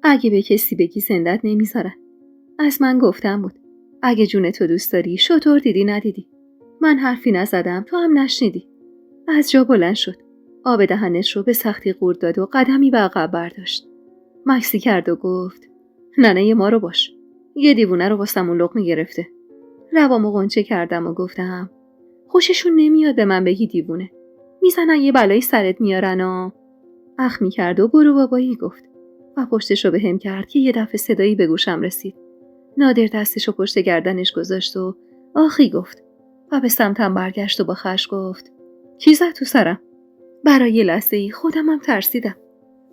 اگه به کسی بگی زندت نمیذارن. از من گفتم بود. اگه جون تو دوست داری شطور دیدی ندیدی. من حرفی نزدم تو هم نشنیدی. از جا بلند شد. آب دهنش رو به سختی قورت داد و قدمی به عقب برداشت. مکسی کرد و گفت ننه ما رو باش. یه دیوونه رو واسمون لقمه گرفته. لبامو قنچه کردم و گفتم خوششون نمیاد به من بگی دیوونه. میزنن یه بلایی سرت میارن و اخ میکرد و برو بابایی گفت و پشتشو به هم کرد که یه دفعه صدایی به گوشم رسید. نادر دستشو پشت گردنش گذاشت و آخی گفت و به سمتم برگشت و با خش گفت کی زد تو سرم؟ برای یه لحظه‌ای خودمم ترسیدم.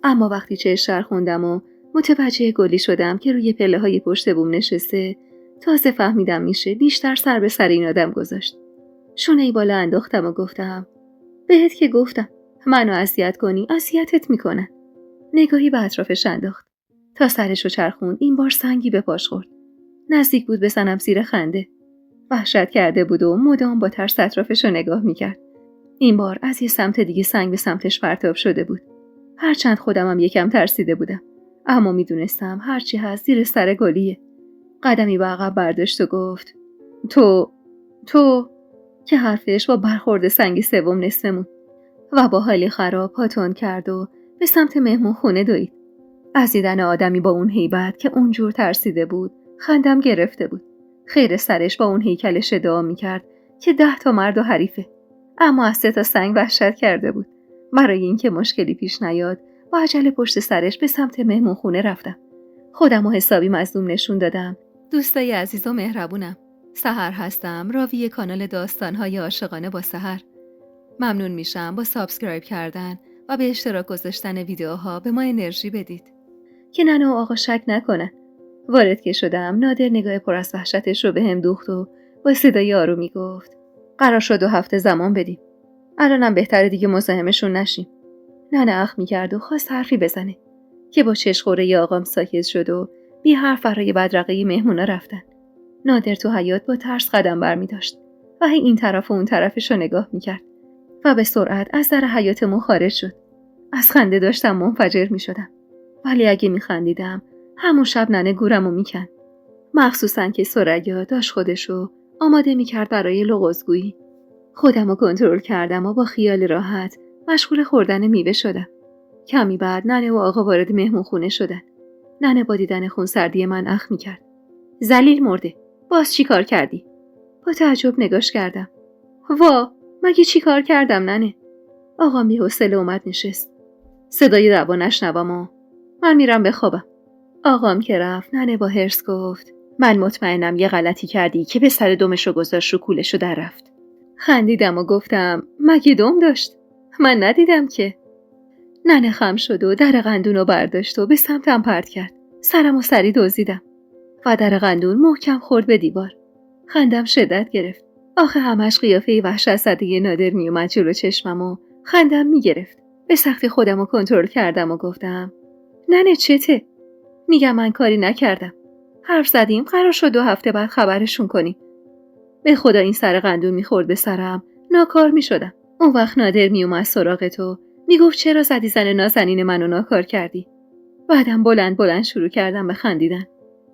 اما وقتی چشم خوندم و متوجه گلی شدم که روی پله‌های پشت بوم نشسته، تازه فهمیدم میشه بیشتر سر به سر این آدم گذاشت. شونه‌ای بالا انداختم و گفتم بهت که گفتم منو اذیت کنی اذیتت میکنن. نگاهی به اطرافش انداخت. تا سرشو چرخوند این بار سنگی به پاش خورد. نزدیک بود بزنم زیر خنده. وحشت کرده بود و مدام با ترس اطرافشو نگاه میکرد. این بار از یه سمت دیگه سنگ به سمتش پرتاب شده بود. هرچند خودمم یکم ترسیده بودم، اما میدونستم هرچی هست زیر سر گلیه. قدمی به عقب برداشت و گفت تو که حرفش با برخورد سنگ سوم نصفه موند و با حالی خراب پاتون کرد و به سمت مهمون خونه دوید. از دیدن آدمی با اون هیبت که اونجور ترسیده بود خندم گرفته بود. خیر سرش با اون هیکلش ادعا میکرد که 10 تا مرد و حریفه، اما از 3 تا سنگ وحشت کرده بود. برای اینکه مشکلی پیش نیاد با عجله پشت سرش به سمت مهمون خونه رفتم. خودمو حسابی مظلوم نشون دادم. دوستای عزیز و مهربونم، سحر هستم، راوی کانال داستان‌های عاشقانه با سحر. ممنون میشم با سابسکرایب کردن و به اشتراک گذاشتن ویدیوها به ما انرژی بدید که ننه و آقا شک نکنن. وارد که شدم نادر نگاه پر از وحشتش رو به هم دوخت و با صدای آرومی گفت قرار شد 2 هفته زمان بدیم. الانم بهتره دیگه مزاحمشون نشیم. ننه اخ میکرد و خواست حرفی بزنه که با چشخوره آقام ساکت شد و بی حرف برای بدرقه مهمونا رفتن. نادر تو حیاط با ترس قدم برمی داشت و هی این طرف و اون طرفش رو نگاه میکرد و به سرعت از در حیاطمون خارج شد. از خنده داشتم منفجر میشدم، ولی اگه میخندیدم همون شب ننه گورمو میکند. مخصوصا که سریا داشت خودشو آماده میکرد برای لغزگویی. خودمو کنترل کردم و با خیال راحت مشغول خوردن میوه شدم. کمی بعد ننه و آقا وارد مهمون خونه شدن. ننه با دیدن خونسردی من اخ میکرد. ذلیل مرده، باز چی کار کردی؟ با تعجب نگاش کردم. وا، مگه چی کار کردم ننه؟ آقام بی‌حوصله اومد نشست. صدای دعوا نشنوم و من میرم بخوابم. آقام که رفت ننه با حرص گفت من مطمئنم یه غلطی کردی که به سر دمشو گذاشت رو کولشو در رفت. خندیدم و گفتم مگه دم داشت؟ من ندیدم که. ننه خم شد و در قندونو برداشت و به سمتم پرت کرد. سرمو سری دزدیدم و در قندون محکم خورد به دیوار. خندم شدت گرفت. آخه همش قیافه وحشت زده نادر میومد جلو چشمم و خندم میگرفت. به سختی خودمو کنترل کردم و گفتم ننه چته؟ میگم من کاری نکردم. حرف زدیم قرار شد 2 هفته بعد خبرشون کنیم. به خدا این سر قندون میخورد به سرم ناکار میشدم. اون وقت نادر میومد سراغ تو میگفت چرا زدی زن نازنین منو ناکار کردی؟ بعدم بلند شروع کردم به خندیدن.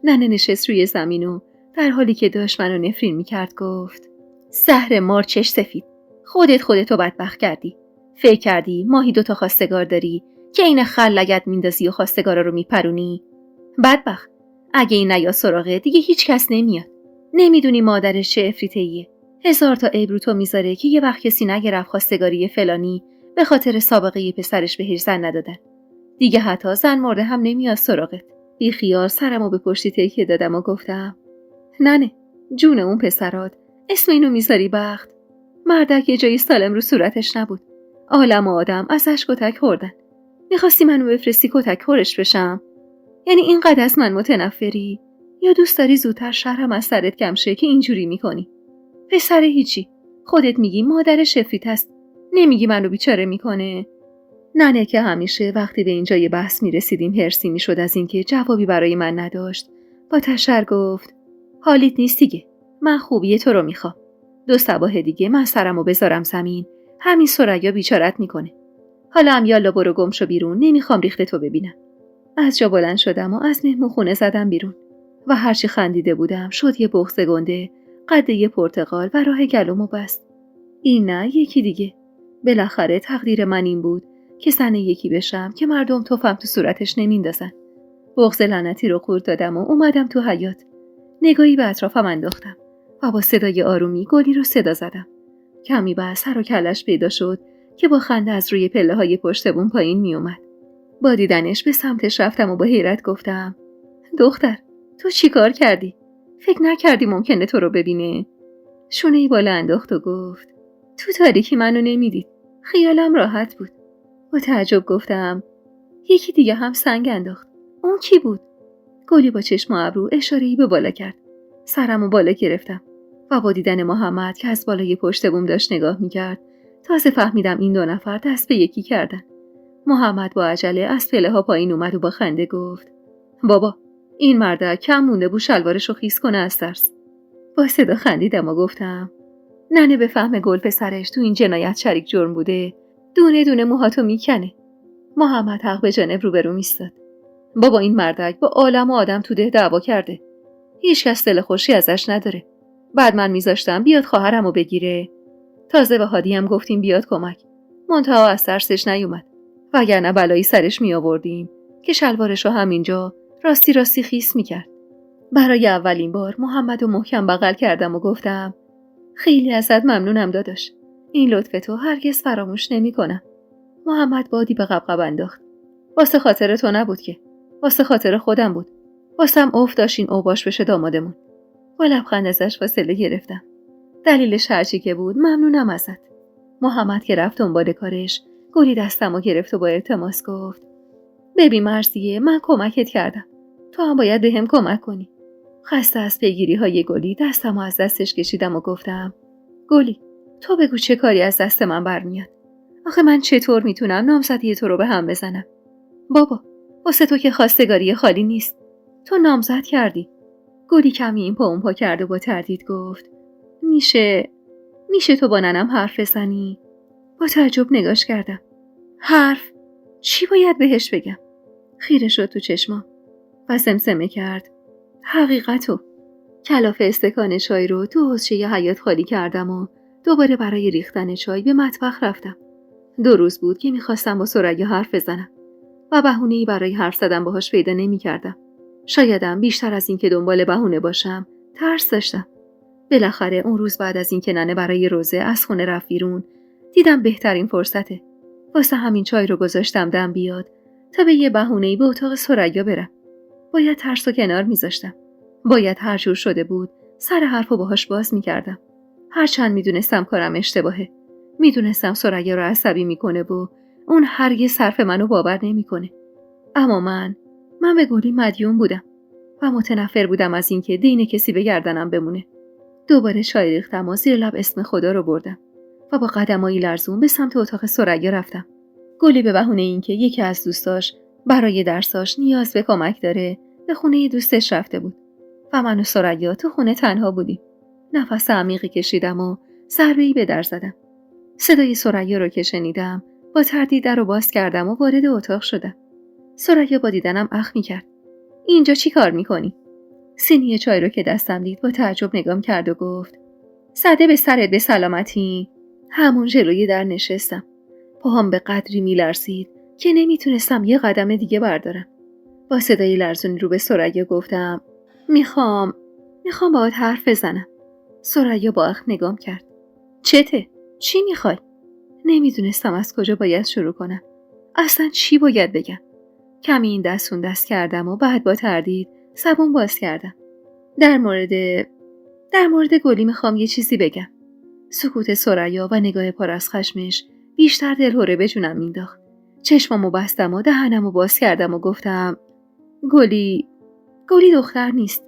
ننه نشست روی زمین و در حالی که داشت منو نفرین میکرد گفت سحر مارچش سفید، خودتو بدبخت کردی. فکر کردی ماهی 2 تا خواستگار داری که این خل لگد میندازی و خواستگارا رو میپرونی؟ بدبخت، اگه این نیا سراغه دیگه هیچ کس نمیاد. نمیدونی مادرش چه افریطه‌ایه. 1000 تا عیب رو تو میذاره که یه وقت کسی نگرفت خواستگاری فلانی به خاطر سابقه پسرش بهش زن ندادن. دیگه حتی زن مرده هم نمیاد سراغت. بی خیال سرمو به پشتی تکیه دادم و گفتم ننه، جون اون پسرات، اسم اینو میذاری بخت؟ مردک یه جایی سالم رو صورتش نبود. عالم و آدم ازش کتک خوردن. میخواستی منو بفرستی کتک خورش بشم؟ یعنی اینقدر از من متنفری؟ یا دوست داری زودتر شرم از سرت کم شه که اینجوری میکنی؟ پسر هیچی، خودت میگی مادر شفریت هست، نمیگی منو بیچاره میکنه. ننه که همیشه وقتی به اینجای بحث میرسیدیم هرسی میشد از اینکه جوابی برای من نداشت. با تشر گفت حالیت نیست دیگه، من خوبیه تو رو میخوام. 2 صباح دیگه من سرمو بذارم زمین، همین سریا بیچارت میکنه. حالا هم یالا برو گم شو بیرون، نمیخوام ریخت تو ببینم. از جا بلند شدم و از مهمونخونه زدم بیرون و هرچی خندیده بودم شد یه بغض گنده قد یه پرتقال و راه گلومو بست. این نه یکی دیگه. بالاخره تقدیر من این بود که زن یکی بشم که مردم تفم تو صورتش نمیندازن. بغض لعنتی رو خورد دادم و اومدم تو حیاط. نگاهی به اطرافم انداختم و با صدای آرومی گلی رو صدا زدم. کمی بعد سر و کلش پیدا شد که با خنده از روی پله‌های پشت بوم پایین می اومد. با دیدنش به سمتش رفتم و با حیرت گفتم: دختر، تو چی کار کردی؟ فکر نکردی ممکنه تو رو ببینه؟ شونه‌ای بالا انداخت و گفت: تو تاریکی منو نمیدید. خیالم راحت بود. با تعجب گفتم: یکی دیگه هم سنگ انداخت. اون کی بود؟ گلی با چشم و ابرو اشاره‌ای به بالا کرد. سرمو بالا گرفتم و با دیدن محمد که از بالای پشت بوم داشت نگاه می‌کرد، تازه فهمیدم این دو نفر دست به یکی کردن. محمد با عجله از پله‌ها پایین اومد و با خنده گفت: بابا، این مرد کم مونده بود شلوارشو خیس کنه از ترس. با صدا خندیدم و گفتم: ننه به فهم گل پسرش تو این جنایت شریک جرم بوده، دونه دونه موهاتو میکنه. محمد حق به جانب روبرو ایستاد. بابا، این مردک با عالم و آدم تو ده دعوا کرده. هیچ کس دل خوشی ازش نداره. بعد من میذاشتم بیاد خواهرمو بگیره. تازه به هادی هم گفتیم بیاد کمک. منتها از ترسش نیومد. وگرنه بلایی سرش می آوردیم که شلوارشو همینجا راستی خیس میکرد. برای اولین بار محمدو محکم بغل کردم و گفتم: خیلی ازت ممنونم داداش. این لطف تو هرگز فراموش نمیکنم. محمد بادی به قبقب انداخت. واسه خاطر تو نبود که. واسه خاطر خودم بود. واسم داشت این اوباش بشه دامادمون. با لبخند ازش فاصله گرفتم. دلیلش هرچی که بود ممنونم ازت. محمد که رفت دنبال کارش، گلی دستمو گرفت و با التماس گفت: ببین مرضیه، من کمکت کردم. تو هم باید بهم کمک کنی. خسته از پیگیری‌های گلی دستمو از دستش کشیدم و گفتم: گلی، تو بگو چه کاری از دست من برمیاد. آخه من چطور میتونم نامزدی تو رو به هم بزنم؟ بابا، واسه تو که خواستگاری خالی نیست. تو نامزد کردی. گلی کمی این پا اون پا کرد و با تردید گفت: میشه تو با ننم حرف بزنی؟ با تعجب نگاش کردم. حرف؟ چی باید بهش بگم؟ خیره شد تو چشمام و سمسمه کرد: حقیقتو. کلاف استکان چای رو تو حوضچه حیاط خالی کردم و دوباره برای ریختن چای به مطبخ رفتم. 2 روز بود که میخواستم با ثریا حرف بزنم و بهونه‌ای برای حرف زدن باهاش پیدا نمی‌کردم. شایدم بیشتر از این که دنبال بهونه باشم، ترس داشتم. بالاخره اون روز بعد از این که ننه برای روزه از خونه رفت بیرون، دیدم بهترین فرصته. واسه همین چای رو گذاشتم دم بیاد تا به یه بهونه‌ای به اتاق ثریا برم. باید ترسو کنار میذاشتم. باید هر جور شده بود سر حرفو باهاش باز میکردم. هرچند میدونستم کارم اشتباهه. میدونستم ثریا رو عصبی میکنه و اون هرگز حرف منو باور نمیکنه. اما من به گلی مدیون بودم و متنفر بودم از اینکه دین کسی به گردنم بمونه. دوباره چای ریختم و زیر لب اسم خدا رو بردم و با قدمایی لرزون به سمت اتاق ثریا رفتم. گلی به بهونه اینکه یکی از دوستاش برای درساش نیاز به کمک داره به خونه دوستش رفته بود و من و ثریا تو خونه تنها بودیم. نفس عمیقی کشیدم و ضربه‌ای به در زدم. صدای ثریا رو که شنیدم با تردید در رو باز کردم و وارد اتاق شدم. ثریا با دیدنم اخ می‌کرد. اینجا چی کار می‌کنی؟ سینی چای رو که دستم دید با تعجب نگام کرد و گفت: زده به سرت به سلامتی. همون جلوی در نشستم. پاهم به قدری می‌لرزید که نمیتونستم یه قدم دیگه بردارم. با صدای لرزونی رو به ثریا گفتم: میخوام باهات حرف بزنم. ثریا با اخم نگام کرد. چته؟ چی میخوای؟ نمیدونستم از کجا باید شروع کنم. اصلا چی باید بگم؟ کمی این دستون دست کردم و بعد با تردید زبون باز کردم. در مورد گلی میخوام یه چیزی بگم. سکوت ثریا و نگاه پر از خشمش بیشتر دلهره به جونم مینداخت. چشمامو بستم و دهنمو باز کردم و گفتم: گلی دختر نیست.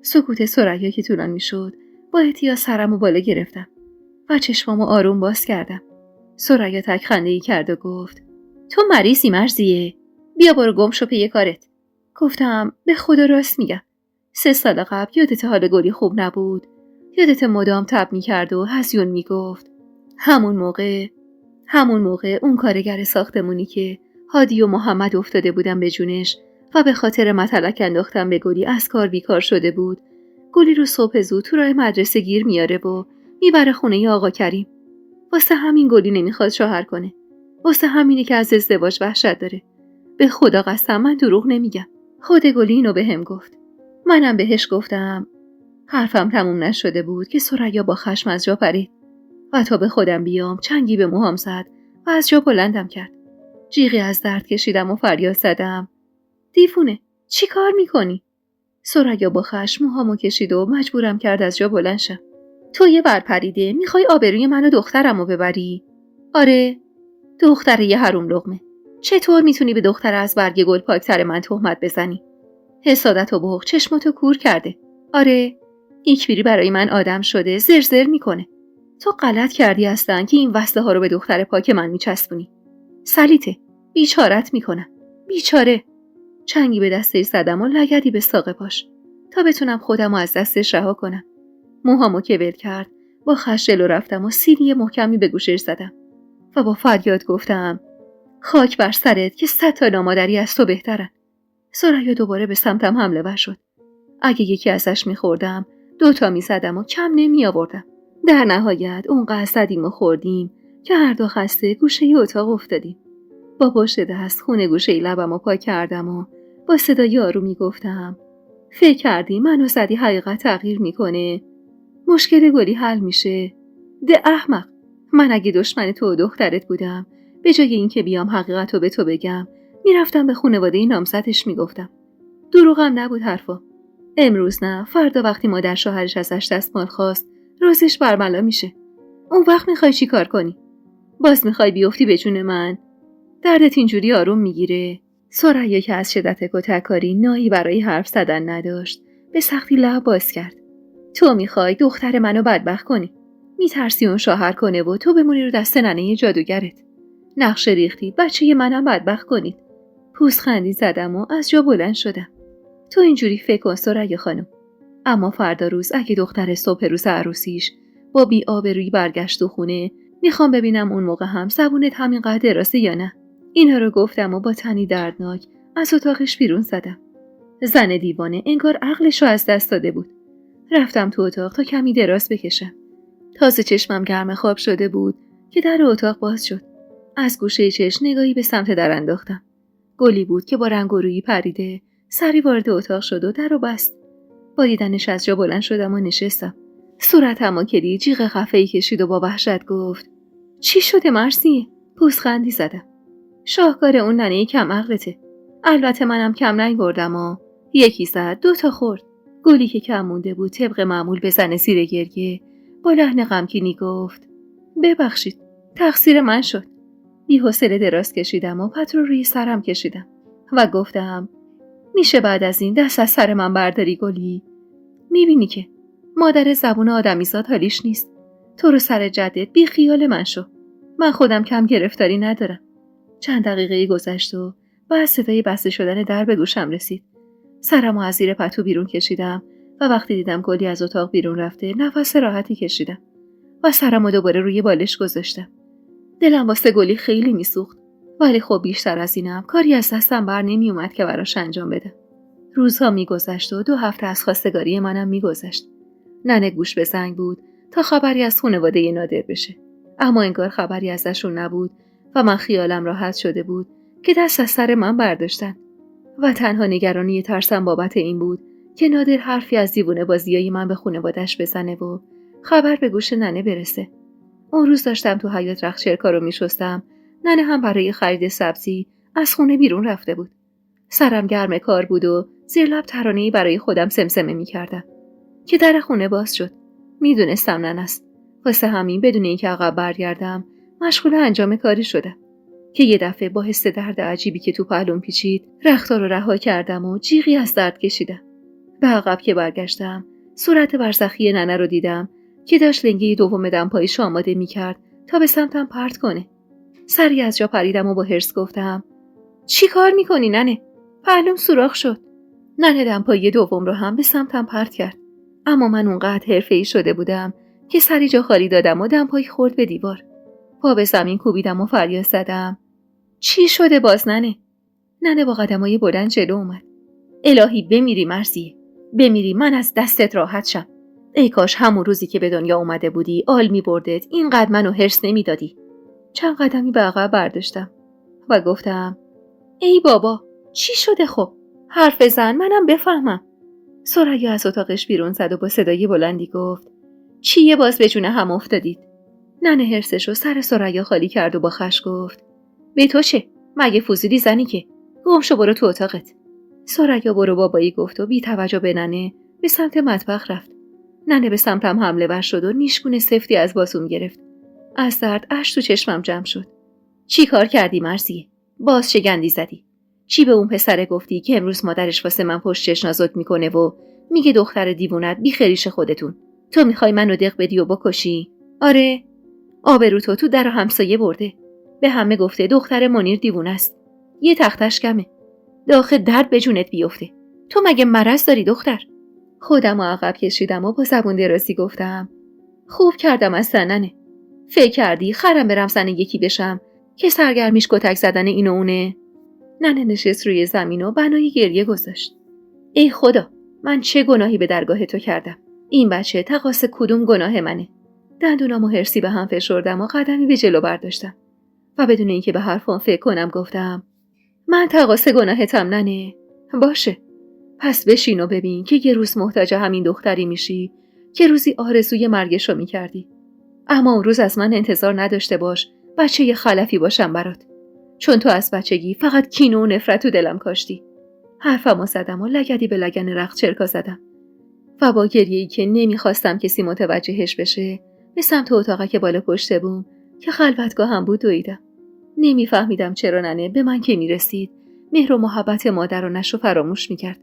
سکوت ثریا که طولانی میشد، با احتیاط سرمو بالا گرفتم و چشمامو آروم باز کردم. ثریا تک خنده‌ای کرد و گفت: تو مریضی مرضیه. بیا برو گم شو پی کارت. گفتم: به خدا راست میگم. 3 سال قبل یادت حال گلی خوب نبود؟ یادت مدام تب میکرد و هزیون میگفت؟ همون موقع اون کارگر ساختمونی که هادی و محمد افتاده بودن به جونش و به خاطر مطلق انداختن به گلی از کار بیکار شده بود. گلی رو صبح زود تو راه مدرسه گیر میاره و میبره خونه آقا کریم. واسه همین گلی نمیخواد شوهر کنه. واسه همینه که از ازدواج وحشت داره. به خدا قسم من دروغ نمیگم. خود گلی اینو بهم گفت. منم بهش گفتم. حرفم تموم نشده بود که ثریا با خشم از جا پرید و تا به خودم بیام چنگی به موهام زد و از جا بلندم کرد. جیغی از درد کشیدم و فریاد زدم. دیوونه، چی کار میکنی؟ ثریا با خشم موهامو کشید و مجبورم کرد از جا بلند شم. تو یه برپریده میخوای آبروی من و دخترمو ببری؟ آره، دختر یه حروم لقمه. چطور میتونی به دختر از برگ گل پاکتر من تهمت بزنی؟ حسادت و بغض چشماتو کور کرده. آره، ایکبیری برای من آدم شده، زرزر میکنه. تو غلط کردی هستن که این وصله ها رو به دختر پاک من میچسبونی. سلیته، بیچارت میکنم. بیچاره. چنگی به دستش زدم و لگدی به ساق پاش تا بتونم خودم از دستش رها کنم. موهامو که ول کرد با خشم جلو رفتم و سیلی محکمی به گوشش زدم و با فریاد گفتم خاک بر سرت که 100 تا نامادری از تو بهترن. ثریا دوباره به سمتم حمله ور شد. اگه یکی ازش میخوردم 2 تا میزدم و کم نمی آوردم. در نهایت اونقدر زدیم و خوردیم که هر دو خسته گوشه اتاق افتادیم. با پشت دست خونه گوشه لبم رو پاک کردم و با صدای آرومی گفتم فکر کردی منو زدی حقیقت تغییر میکنه؟ مشکل گلی حل میشه؟ ده احمق، من اگه دشمن تو و دخترت بودم به جای اینکه بیام حقیقت رو به تو بگم میرفتم به خانواده نامزدش میگفتم. دروغم نبود حرفا. امروز نه، فردا وقتی مادر شوهرش ازش دستمال خواست رازش برملا میشه. اون وقت میخوای چی کار کنی؟ باز میخوای بیفتی به جون من؟ دردت اینجوری آروم میگیره؟ ثریا که از شدت کتککاری نایی برای حرف زدن نداشت به سختی لب باز کرد. تو میخوای دختر منو بدبخت کنی؟ میترسی اون شوهر کنه و تو بمونی رو دست ننه جادوگرت. نقشه ریختی بچه منم بدبخت کنید. پوزخندی زدم و از جا بلند شدم. تو اینجوری فکر کن ثریا خانم. اما فردا روز اگه دختر صبح روز عروسیش با بی‌آبرویی برگشت و خونه، میخوام ببینم اون موقع هم زبونت همینقدر درازه یا نه. اینها رو گفتم و با تنی دردناک از اتاقش بیرون زدم. زن دیوانه انگار عقلش رو از دست داده بود. رفتم تو اتاق تا کمی دراز بکشم. تازه چشمم گرم خواب شده بود که در اتاق باز شد. از گوشه چشم نگاهی به سمت در انداختم. گلی بود که با رنگ و رویی پریده سری وارد اتاق شد و در رو بست. با دیدنش از جا بلند شدم و نشستم. صورتم که دید جیغ خفه‌ای کشید و با وحشت گفت چی شده مرسیه؟ پوزخندی زدم. شاهکار اون ننه کم عقلته. البته منم کم نیاوردم و یکی زد 2 تا خورد. گلی که کم مونده بود طبق معمول بزنه زیر گریه با لحن غمگینی گفت ببخشید، تقصیر من شد. بی‌حوصله دراز کشیدم و پتو روی سرم کشیدم و گفتم میشه بعد از این دست از سر من برداری گلی؟ میبینی که مادر زبون آدمیزاد حالیش نیست. تو رو سر جدت بی خیال من شو. من خودم کم گرفتاری ندارم. چند دقیقه گذشت و بعد صدای بسته شدن در به گوشم رسید. سرمو از زیر پتو بیرون کشیدم و وقتی دیدم گلی از اتاق بیرون رفته نفس راحتی کشیدم و سرمو دوباره روی بالش گذاشتم. دلم واسه گلی خیلی میسوخت، ولی خب بیشتر از اینم کاری از دستم بر نمی اومد که براش انجام بدم. روزها میگذشت و 2 هفته از خواستگاری منم میگذشت. ننه گوش به زنگ بود تا خبری از خانواده نادر بشه، اما انگار خبری ازشون نبود و من خیالم راحت شده بود که دست از سر من برداشتن و تنها نگرانی ترسم بابت این بود که نادر حرفی از دیوونه بازیای من به خانواده‌اش بزنه و خبر به گوش ننه برسه. اون روز داشتم تو حیاط رختچرکا رو میشستم. ننه هم برای خرید سبزی از خونه بیرون رفته بود. سرم گرم کار بود و زیر لب ترانه‌ای برای خودم سمسمه می‌کردم که در خونه باز شد. میدونستم ننه است. واسه همین بدون اینکه عقب برگردم مشغول انجام کاری شدم که یه دفعه با حس درد عجیبی که تو پهلوم پیچید رختها رو رها کردم و جیغی از درد کشیدم. به عقب که برگشتم صورت برزخی ننه رو دیدم که داشت لنگه دوم دمپاییش آماده می‌کرد تا به سمتم پرت کنه. سری از جا پریدم و با حرص گفتم چی کار می‌کنی ننه؟ پهلوم سوراخ شد. ننه دمپایی دوم رو هم به سمتم پرت کرد، اما من اونقدر حرفه‌ای شده بودم که سری جا خالی دادم و دمپایی خورد به دیوار. پا به زمین کوبیدم و فریاد زدم چی شده باز ننه؟ ننه با قدمای بلند جلو اومد. الهی بمیری مرضیه، بمیری، من از دستت راحت شم. ای کاش همون روزی که به دنیا اومده بودی آل می‌بردت، اینقدر منو هرس نمیدادی. چند قدمی به عقب برداشتم و گفتم ای بابا چی شده خب؟ حرف بزن منم بفهمم. ثریا از اتاقش بیرون زد و با صدای بلندی گفت چیه باز به جون هم افتادید؟ ننه هرسشو سر ثریا خالی کرد و با خش گفت به تو چه؟ مگه فضولی زنی که؟ گم شو برو تو اتاقت. ثریا برو بابایی گفت و بی توجه به ننه به سمت مطبخ رفت. ننه به سمتم حمله ور شد و نیشگون سفتی از بازوم گرفت. از درد اشک تو چشمم جمع شد. چی کار کردی مرضیه؟ باز چه گندی زدی؟ چی به اون پسره گفتی که امروز مادرش واسه من پشت چشم نازک میکنه و میگه دختر دیوونت بی خریش خودتون؟ تو میخوای منو دق بدی و بکشی؟ آره؟ آبرو تو در همسایه برده. به همه گفته دختر منیر دیوونه است. یه تختش کمه. داخل درد به جونت بیفته. تو مگه مرض داری دختر؟ خودم عقب کشیدم و با زبون درازی گفتم خوب کردم از ننه. فکر کردی خرم برم زن یکی بشم که سرگرمیش کتک زدن اینو اونه؟ ننه نشست روی زمین و بنای گریه گذاشت. ای خدا، من چه گناهی به درگاه تو کردم؟ این بچه تقاص کدوم گناه منه؟ دندونامو هرسی به هم فشردم و قدمی به جلو برداشتم و بدون اینکه به حرفم فکر کنم گفتم من تقاص گناهتم ننه. باشه، پس بشین و ببین که یه روز محتاج همین دختری میشی که روزی آرزوی مرگشو میکردی. اما اون روز از من انتظار نداشته باش بچه یه خلفی باشم برات، چون تو از بچگی فقط کینه و نفرت تو دلم کاشتی. حرفمو زدم و لگدی به لگن رخت چرکا زدم و با گریه‌ای که نمیخواستم کسی متوجهش بشه به سمت اتاقک که بالا پشت بوم که خلوتگاهم بود دویدم. نمیفهمیدم چرا ننه به من که میرسید مهر و محبت مادر و نشو فراموش میکرد.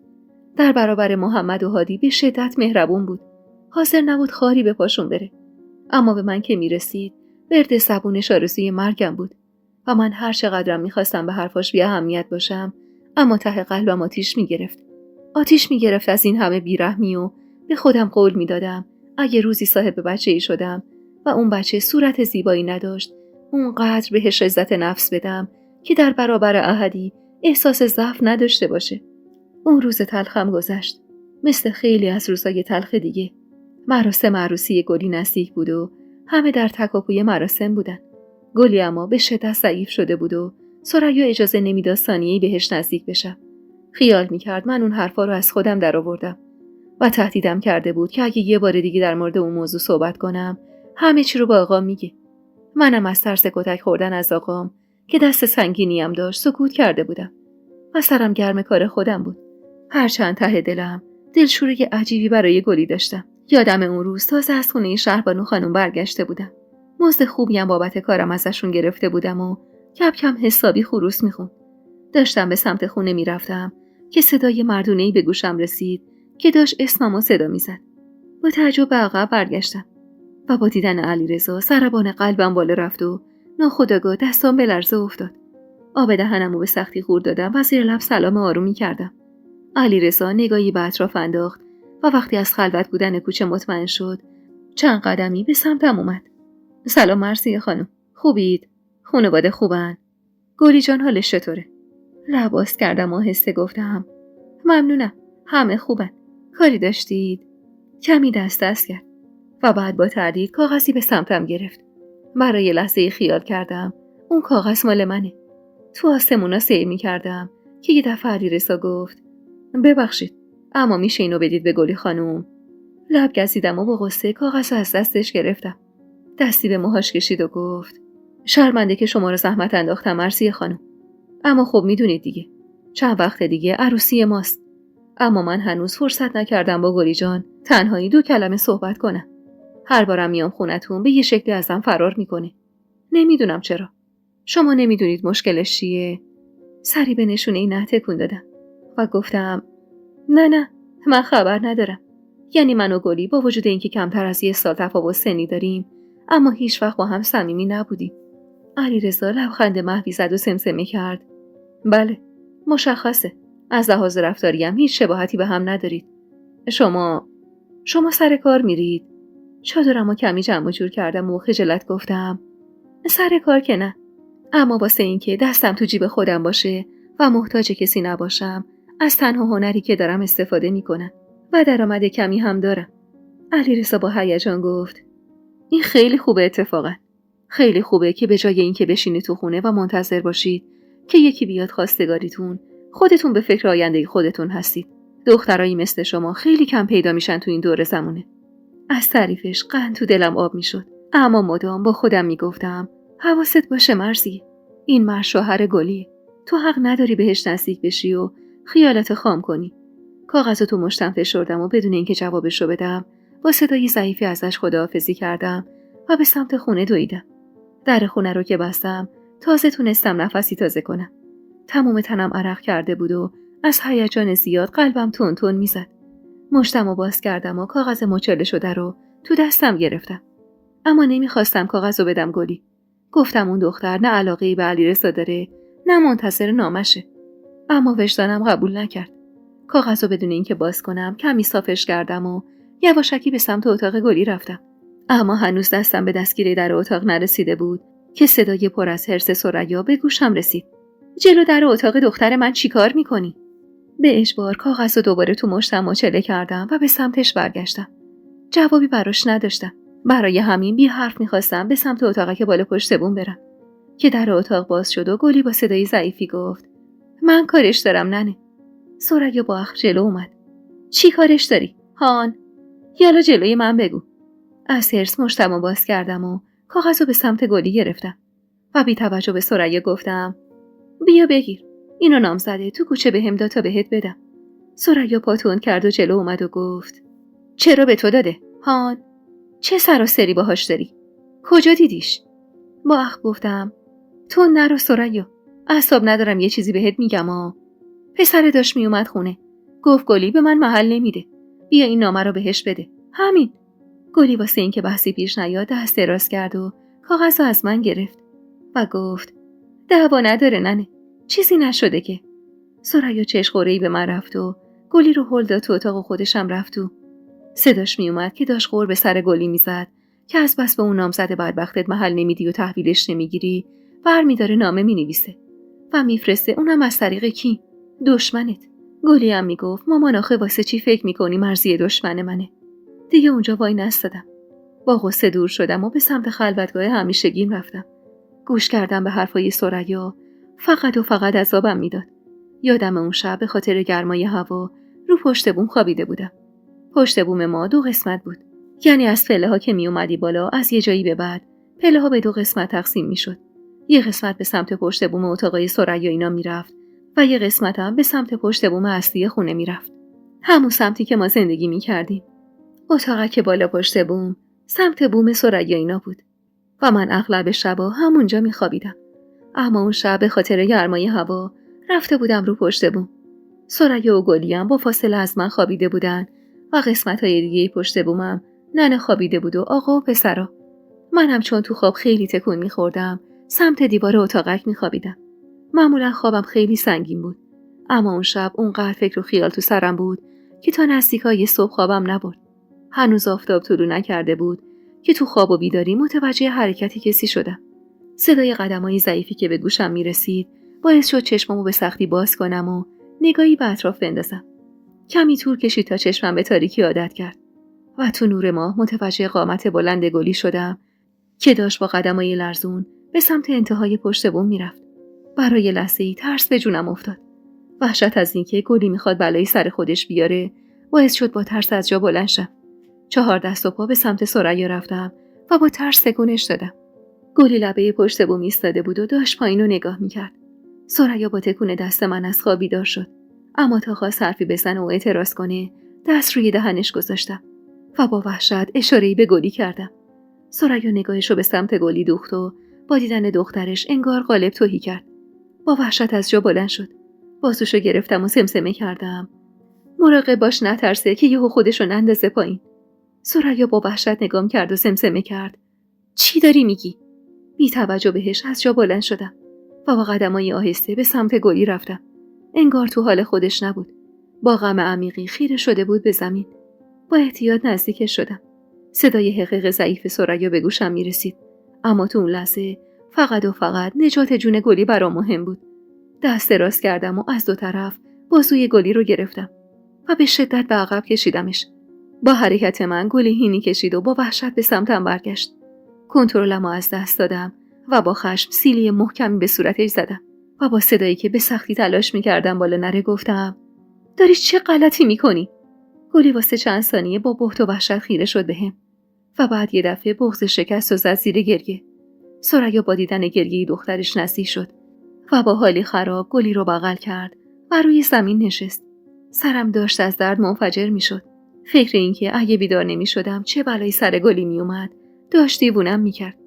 در برابر محمد و هادی به شدت مهربون بود، حاضر نبود خاری به پاشون بره. اما به من که میرسید ورد زبونش آرزوی مرگم بود و من هر چقدرم میخواستم به حرفاش بی اهمیت باشم اما ته قلبم آتیش میگرفت از این همه بیرحمی و به خودم قول میدادم اگه روزی صاحب بچه‌ای شدم و اون بچه صورت زیبایی نداشت اونقدر بهش عزت نفس بدم که در برابر احدی احساس ضعف نداشته باشه. اون روز تلخم گذشت مثل خیلی از روزای تلخ دیگه. مراسم عروسی گلی نزدیک بود و همه در تکاپوی مراسم بودن. گلی اما به شدت ضعیف شده بود و ثریا اجازه نمیداد ثانیه‌ای بهش نزدیک بشم. خیال میکرد من اون حرفا رو از خودم در آوردم و تهدیدم کرده بود که اگه یه بار دیگه در مورد اون موضوع صحبت کنم همه چی رو با آقام میگه. منم از ترس کتک خوردن از آقام که دست سنگینیم داشت سکوت کرده بودم و سرم گرم کار خودم بود. هرچند ته دلم دلشوره عجیبی برای گلی داشتم. یادم اون روز تازه از خونه شهربانو خانم برگشته بودم. مزد خوبیم بابت کارم ازشون گرفته بودم و کم کم حسابی خروس میخوند. داشتم به سمت خونه میرفتم که صدای مردونه‌ای به گوشم رسید که داشت اسممو صدا میزد. با تعجب به عقب برگشتم و با دیدن علیرضا ضربان قلبم بالا رفت و ناخودآگاه دستام به لرزه افتاد. آب دهنمو به سختی خورد دادم و زیر لب سلام آرومی کردم. علیرضا نگاهی به اطراف انداخت و وقتی از خلوت بودن کوچه مطمئن شد چند قدمی به سمتم اومد. سلام مرضیه خانم، خوبید؟ خانواده خوبن؟ گلی جان حالش چطوره؟ لب باز کردم و آهسته گفتم ممنونم، همه خوبن. کاری داشتید؟ کمی دست کرد و بعد با تردید کاغذی به سمتم گرفت. برای لحظه خیال کردم اون کاغذ مال منه. تو آسمونا سیر می‌کردم که یه دفعه علیرضا گفت ببخشید اما میشه اینو بدید به گلی خانم؟ لب گزیدم و با غصه کاغذ از دستش گرفتم. دستی به موهاش کشید و گفت شرمنده که شما رو زحمت انداختم مرضیه خانم، اما خب میدونید دیگه چند وقت دیگه عروسی ماست. اما من هنوز فرصت نکردم با گلی جان تنهایی 2 کلمه صحبت کنم. هر بارم میام خونتون به یه شکلی ازم فرار میکنه. نمیدونم چرا. شما نمیدونید مشکلش چیه؟ سری به نشونه نه تکون دادم و گفتم نه من خبر ندارم. یعنی من و گلی با وجود اینکه کمتر از 1 سال تفاوت سنی داریم اما هیچ وقت با هم صمیمی نبودیم. علیرضا لبخند محوی زد و سمسمه کرد بله مشخصه، از لحاظ رفتاری هم هیچ شباهتی به هم ندارید. شما سر کار میرید؟ چادرمو کمی جمع جور کردم و خجالت گفتم سر کار که نه، اما واسه اینکه دستم تو جیب خودم باشه و محتاج کسی نباشم، از تنها هنری که دارم استفاده میکنم و درآمد کمی هم دارم. علیرضا با هیجان گفت این خیلی خوبه، اتفاقا خیلی خوبه که به جای اینکه بشینید تو خونه و منتظر باشید که یکی بیاد خواستگاریتون، خودتون به فکر آینده خودتون هستید. دخترایی مثل شما خیلی کم پیدا میشن تو این دور زمونه. از تعریفش قند تو دلم آب میشد، اما مدام با خودم میگفتم حواست باشه مرزی، این مرد شوهر گلیه، تو حق نداری بهش نزدیک بشی و خیالت خام کنی. کاغذو تو مشتم فشردم و بدون اینکه جوابشو بدم با صدای ضعیفی ازش خداحافظی کردم و به سمت خونه دویدم. در خونه رو که بستم تازه تونستم نفسی تازه کنم. تمام تنم عرق کرده بود و از هیجان زیاد قلبم تون تون میزد. مشتمو باز کردم و کاغذ مچاله شده رو تو دستم گرفتم. اما نمیخواستم کاغذو بدم گلی. گفتم اون دختر نه علاقه‌ای به علیرضا داره، نه منتظر نامشه. اما وجدانم قبول نکرد. کاغذو بدون اینکه باز کنم کمی صافش کردم و یواشکی به سمت اتاق گلی رفتم. اما هنوز دستم به دستگیره در اتاق نرسیده بود که صدای پر از حرص ثریا به گوشم رسید. جلو در اتاق دختر من چیکار میکنی؟ به اجبار کاغذو دوباره تو مشتم مچاله کردم و به سمتش برگشتم. جوابی براش نداشتم. برای همین بی حرف میخواستم به سمت اتاقی که بالا پشت بوم برم که در اتاق باز شد و گلی با صدای ضعیفی گفت من کارش دارم ننه. ثریا با اخم جلو اومد. چی کارش داری؟ هان، یالا جلوی من بگو. از حرص مشتمو باز کردم و کاغذو به سمت گلی گرفتم و بی توجه به ثریا گفتم بیا بگیر، اینو نامزده تو کوچه بهم داد تا بهت بدم. ثریا پاتون کرد و جلو اومد و گفت چرا به تو داده؟ هان، چه سر و سری باهاش داری؟ کجا دیدیش؟ با اخم گفتم تو نرو ثریا، اعصاب ندارم یه چیزی بهت میگم پسر داشت میومد خونه، گفت گلی به من محل نمیده، بیا این نامه رو بهش بده. همین. گلی واسه این که بحثی پیش نیاد دست دراز کرد و کاغذ رو از من گرفت و گفت دعوا نداره ننه، چیزی نشده که. ثریا چشخوره‌ای به من رفت و گلی رو هل داد تو اتاق خودشم رفت و صداش میومد که داشت غر به سر گلی میزد که از بس به اون نامزد بدبختت محل نمیدی و تحویلش نمیگیری، برمیداره نامه مینویسه و میفرسته، اونم از طریق کی؟ دشمنت. گلی هم میگفت مامان آخه واسه چی فکر میکنی مرزی دشمن منه؟ دیگه اونجا وای نستادم. با غصه دور شدم و به سمت خلوتگاه همیشگیم رفتم. گوش کردم به حرفای ثریا فقط و فقط عذابم میداد. یادم اون شب به خاطر گرمای هوا رو پشت بوم خوابیده بودم. پشت بوم ما 2 قسمت بود. یعنی از پله ها که می اومدی بالا، از یه جایی به بعد پله ها به 2 قسمت تقسیم میشد. یه قسمت به سمت پشت بوم اتاقای ثریا اینا میرفت و یه قسمت هم به سمت پشت بوم اصلی خونه میرفت. همون سمتی که ما زندگی میکردیم. اتاقی که بالا پشت بوم سمت بوم ثریا اینا بود و من اغلب شبا همونجا میخوابیدم. اما اون شب به خاطر گرمای هوا رفته بودم رو پشت بوم. ثریا و گلی هم با فاصله از من خوابیده بودن و قسمت‌های دیگه پشت بومم ننه خوابیده بود و آقا و پسرا. منم چون تو خواب خیلی تکون می‌خوردم سمت دیوار اتاقک می‌خوابیدم. معمولا خوابم خیلی سنگین بود، اما اون شب اونقدر فکر و خیال تو سرم بود که تا نزدیکای صبح خوابم نبرد. هنوز آفتاب طلوع نکرده بود که تو خواب و بیداری متوجه حرکتی کسی شدم. صدای قدمای ضعیفی که به گوشم میرسید باعث شد چشمامو به سختی باز کنم و نگاهی به اطراف بندازم. کمی طول کشید تا چشمم به تاریکی عادت کرد و تو نور ماه متوجه قامت بلند گلی شدم که داشت با قدمای لرزون به سمت انتهای پشت بوم میرفت. برای لحظه‌ای ترس به جونم افتاد. وحشت از اینکه گلی میخواد بلایی سر خودش بیاره باعث شد با ترس از جا بلند شم. 4 دست و پا به سمت ثریا رفتم و با ترس تکونش دادم. گلی لبه پشت بوم ایستاده بود و داشت پایینو نگاه میکرد. ثریا با تکون دست من از خواب بیدار شد، اما تا خواست حرفی بزنه و اعتراض کنه دست روی دهنش گذاشتم و با وحشت اشاره‌ای به گلی کردم. ثریا نگاهش رو به سمت گلی دوخت و با دیدن دخترش انگار قالب تهی کرد. با وحشت از جا بلند شد. بازوشو گرفتم و سمسمه کردم مراقب باش نترسه که یهو خودشو نندازه پایین. ثریا با وحشت نگام کرد و سمسمه کرد چی داری میگی؟ بی توجه بهش از جا بلند شدم و با قدمای آهسته به سمت گلی رفتم. انگار تو حال خودش نبود. با غم عمیقی خیره شده بود به زمین. با احتیاط نزدیکش شدم. صدای حقیق ضعیف ثریا به گوشم میرسید، اما تو اون لحظه فقط و فقط نجات جون گلی برام مهم بود. دست دراز کردم و از دو طرف بازوی گلی رو گرفتم و به شدت به عقب کشیدمش. با حرکت من گلی هینی کشید و با وحشت به سمتم برگشت. کنترلم رو از دست دادم و با خشم سیلی محکمی به صورتش زدم و با صدایی که به سختی تلاش می‌کردم بالا نره گفتم: داری چه غلطی می‌کنی؟ گلی واسه چند ثانیه با بهت و وحشت خیره شد بهم و بعد یه دفعه بغض شکست و زد زیر گریه. ثریا با دیدن گریه دخترش نزدیک شد و با حالی خراب گلی رو بغل کرد و روی زمین نشست. سرم داشت از درد منفجر می‌شد. فکر این که اگه بیدار نمی‌شدم چه بلایی سر گلی میومد داشت دیوونم می‌کرد.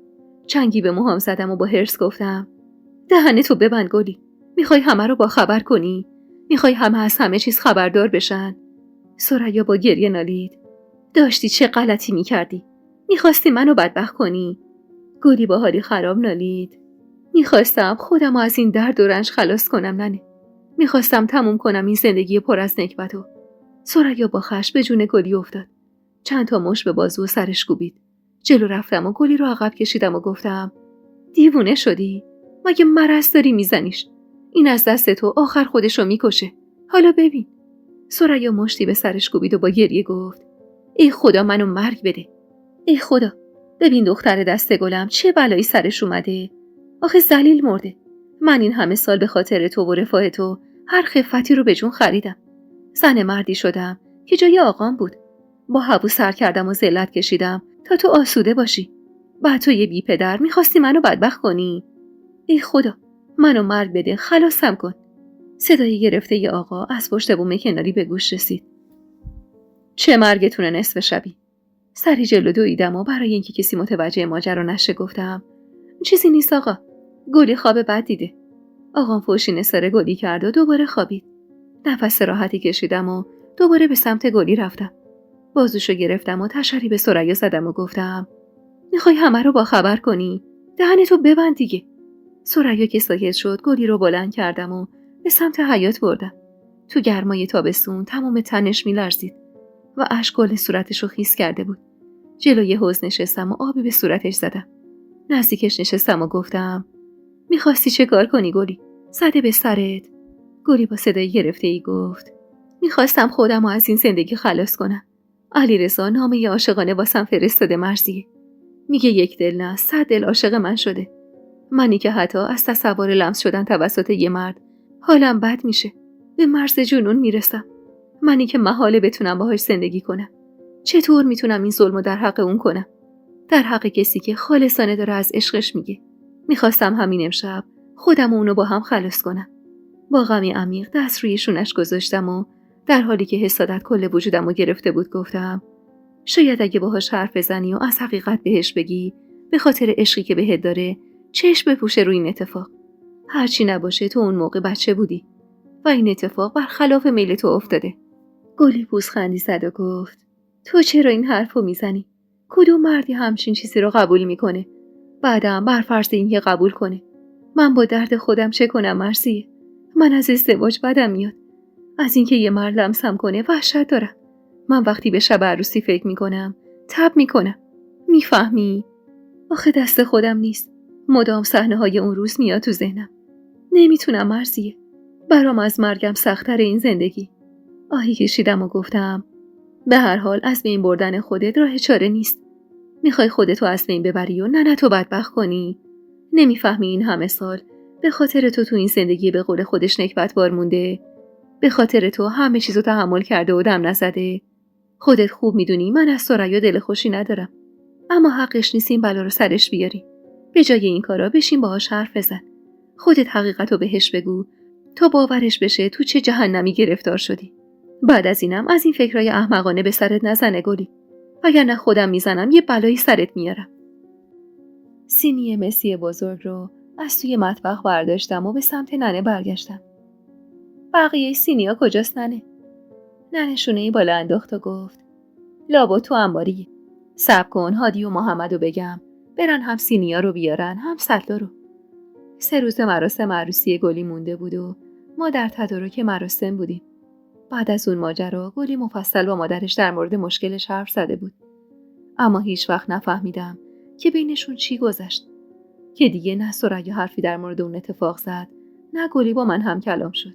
چنگی به موهام زدم و با حرص گفتم: دهنتو ببند گلی. میخوای همه رو با خبر کنی؟ میخوای همه از همه چیز خبردار بشن؟ ثریا با گریه نالید: داشتی چه غلطی میکردی؟ میخواستی منو بدبخت کنی؟ گلی با حالی خراب نالید: میخواستم خودم از این درد و رنج خلاص کنم ننه. میخواستم تموم کنم این زندگی پر از نکبتو. ثریا با خشم به جون گلی افتاد. چند تا مشت به بازو و سرش کوبید. جلو رفتم و گلی رو عقب کشیدم و گفتم: دیوونه شدی؟ مگه مرض داری میزنیش؟ این از دست تو آخر خودشو میکشه. حالا ببین. ثریا مشتی به سرش کوبید و با گریه گفت: ای خدا منو مرگ بده. ای خدا، ببین دختر دست گلم چه بلایی سرش اومده. آخه ذلیل مرده. من این همه سال به خاطر تو و رفاه تو هر خفتی رو به جون خریدم. زن مردی شدم که جای آقام بود. با هوو سر کردم و ذلت کشیدم تا تو آسوده باشی. بعد تو یه بی پدر میخواستی منو بدبخت کنی. ای خدا، منو مرگ بده، خلاصم کن. صدای گرفته ی آقا از پشت بوم کناری به گوش رسید. چه مرگتونه نصف شبی؟ سری جلو دویدم و برای اینکه کسی متوجه ماجرا نشه گفتم: چیزی نیست آقا، گلی خواب بد دیده. آقام فوشی نثار گلی کرد و دوباره خوابید. نفس راحتی کشیدم و دوباره به سمت گلی رفتم. بازوشو گرفتم و تشری به ثریا زدم و گفتم: میخوای همه رو با خبر کنی؟ دهنتو ببند دیگه. ثریا که ساکت شد گلی رو بلند کردم و به سمت حیاط بردم. تو گرمای تابستون تمام تنش میلرزید و اشک گل صورتش رو خیس کرده بود. جلوی حوض نشستم و آبی به صورتش زدم. نزدیکش نشستم و گفتم: میخواستی چه کار کنی گلی؟ زده به سرت. گلی با صدای گرفته‌ای گفت: میخواستم خودم رو از این زندگی خلاص کنم. علیرضا نامه عاشقانه واسم فرستاده مرزیه. میگه یک دل نه 100 دل عاشق من شده. منی که حتی از تصور لمس شدن توسط یه مرد حالم بد میشه. به مرز جنون میرسم. منی که محاله بتونم باهاش زندگی کنم. چطور میتونم این ظلمو در حق اون کنم؟ در حق کسی که خالصانه داره از عشقش میگه. میخواستم همین امشب خودم و اونو با هم خلاص کنم. با غمی عمیق دست روی شونش گذاشتم و در حالی که حسادت کل وجودمو گرفته بود گفتم: شاید اگه باهاش حرف بزنی و از حقیقت بهش بگی به خاطر عشقی که بهت داره چشم بپوشه روی این اتفاق. هرچی نباشه تو اون موقع بچه بودی و این اتفاق برخلاف میل تو افتاده. گلی پوزخندی زد و گفت: تو چرا این حرفو میزنی؟ کدوم مردی همچین چیزی رو قبول میکنه؟ بعدم بر فرض اینکه قبول کنه، من با درد خودم چه کنم مرسیه؟ من از ازدواج بدم میاد. از اینکه یه مرد لمسم کنه وحشت دارم. من وقتی به شب عروسی فکر میکنم تب میکنم. میفهمی؟ آخه دست خودم نیست. مدام صحنه‌های اون روز میاد تو ذهنم. نمیتونم مرزیه. برام از مرگم سخت‌تر این زندگی. آهی کشیدم و گفتم: به هر حال از بین بردن خودت راه چاره نیست. میخوای خودتو از بین ببری و ننتو بدبخت کنی؟ نمیفهمی این همه سال به خاطر تو این زندگی به قول خودش نکبتبار مونده؟ به خاطر تو همه چیزو تحمل کرده و دم نزده؟ خودت خوب میدونی من از ثریا دل خوشی ندارم، اما حقش نیست این بلا رو سرش بیاری. به جای این کارا بشین باهاش حرف بزن. خودت حقیقتو بهش بگو تا باورش بشه تو چه جهنمی گرفتار شدی. بعد از اینم از این فکرای احمقانه به سرت نزنه گلی، وگرنه خودم میزنم یه بلایی سرت میارم. سینی مسی بزرگ رو از توی مطبخ برداشتم و به سمت ننه برگشتم. بقیه سینیا کجاست ننه؟ ننه شونه‌ای بالا انداخت و گفت: لابا تو انباریه. صبر کن هادی و محمدو بگم برن هم سینیا رو بیارن هم سطلا رو. 3 روز مراسم عروسی گلی مونده بود و ما در تدارک مراسم بودیم. بعد از اون ماجرا گلی مفصل با مادرش در مورد مشکلش حرف زده بود، اما هیچ وقت نفهمیدم که بینشون چی گذشت که دیگه نه ثریا حرفی در مورد اون اتفاق زد نه گلی با من هم کلام شد.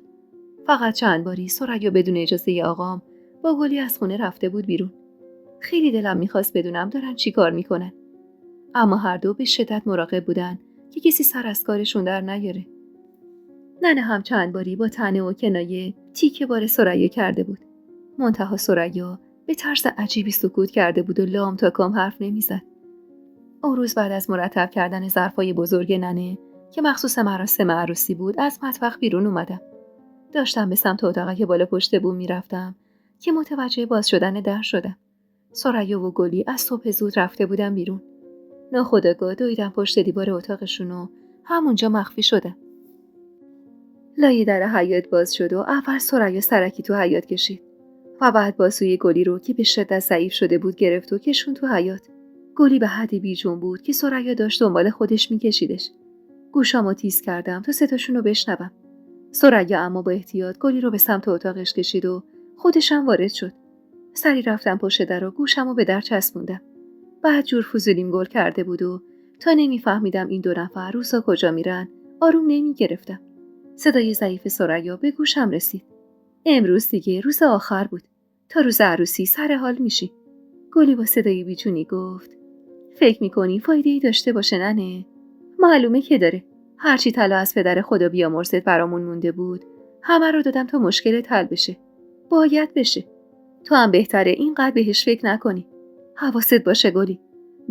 فقط چند باری ثریا بدون اجازه آقام با گلی از خونه رفته بود بیرون. خیلی دلم میخواست بدونم دارن چی کار میکنن. اما هر دو به شدت مراقب بودن که کسی سر از کارشون در نیاره. ننه هم چند باری با طعنه و کنایه تیکه بار ثریا کرده بود. منتها ثریا به طرز عجیبی سکوت کرده بود و لام تا کام حرف نمیزد. اون روز بعد از مرتب کردن ظرفای بزرگ ننه که مخصوص مراسم عروسی بود از مطبخ بیرون اومدم. داشتم به سمت اتاقی بالا پشت بوم میرفتم که متوجه باز شدن در شدم. ثریا و گلی از صبح زود رفته بودن بیرون. ناخودآگاه دویدم پشت دیوار اتاقشون و همونجا مخفی شدم. لای در حیاط باز شد و اول ثریا سرکی تو حیاط کشید و بعد بازوی گلی رو که به شدت ضعیف شده بود گرفت و کشون تو حیاط. گلی به حدی بیجون بود که ثریا داشت دنبال خودش میکشیدش. گوشامو تیز کردم تا صداشون رو بشنوم. ثریا اما با احتیاط گلی رو به سمت اتاقش کشید و خودشم وارد شد. سری رفتم پشت در و گوشمو به در چسبوندم. بعد جور فضولیم گل کرده بود و تا نمیفهمیدم این دو نفر روزا کجا میرن آروم نمیگرفتم. صدای ضعیف ثریا به گوشم رسید. امروز دیگه روز آخر بود. تا روز عروسی سر حال میشی. گلی با صدای بیجونی گفت فکر میکنی فایده‌ای داشته باشه ننه؟ معلومه که داره. هرچی طلا از پدر خدا بیامرزت برامون مونده بود همه رو دادم تا مشکلت حل بشه. باید بشه. تو هم بهتره اینقدر بهش فکر نکنی. حواست باشه گلی.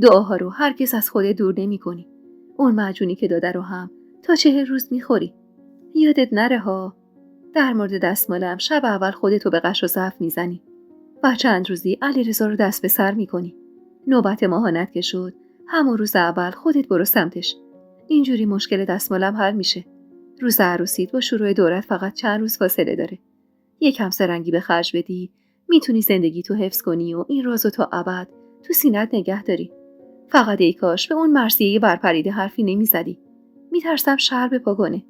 دعاها رو هرگز از خودت دور نمی کنی. اون معجونی که داده رو هم تا 40 روز میخوری. یادت نره ها. در مورد دستمالم شب اول خودتو به قش و ضعف میزنی و چند روزی علیرضا رو دست به سر میکنی. نوبت ماهانت که شد همون روز اول خودت برو سمتش. اینجوری مشکل دستمالم حل میشه. روز عروسیت با شروع دورت فقط چند روز فاصله داره. یکم سرنگی به خرج بدی میتونی زندگی تو حفظ کنی و این رازو تا ابد تو سینت نگه داری. فقط ای کاش به اون مرثیه برپریده حرفی نمیزدی. میترسم شر به پا کنه.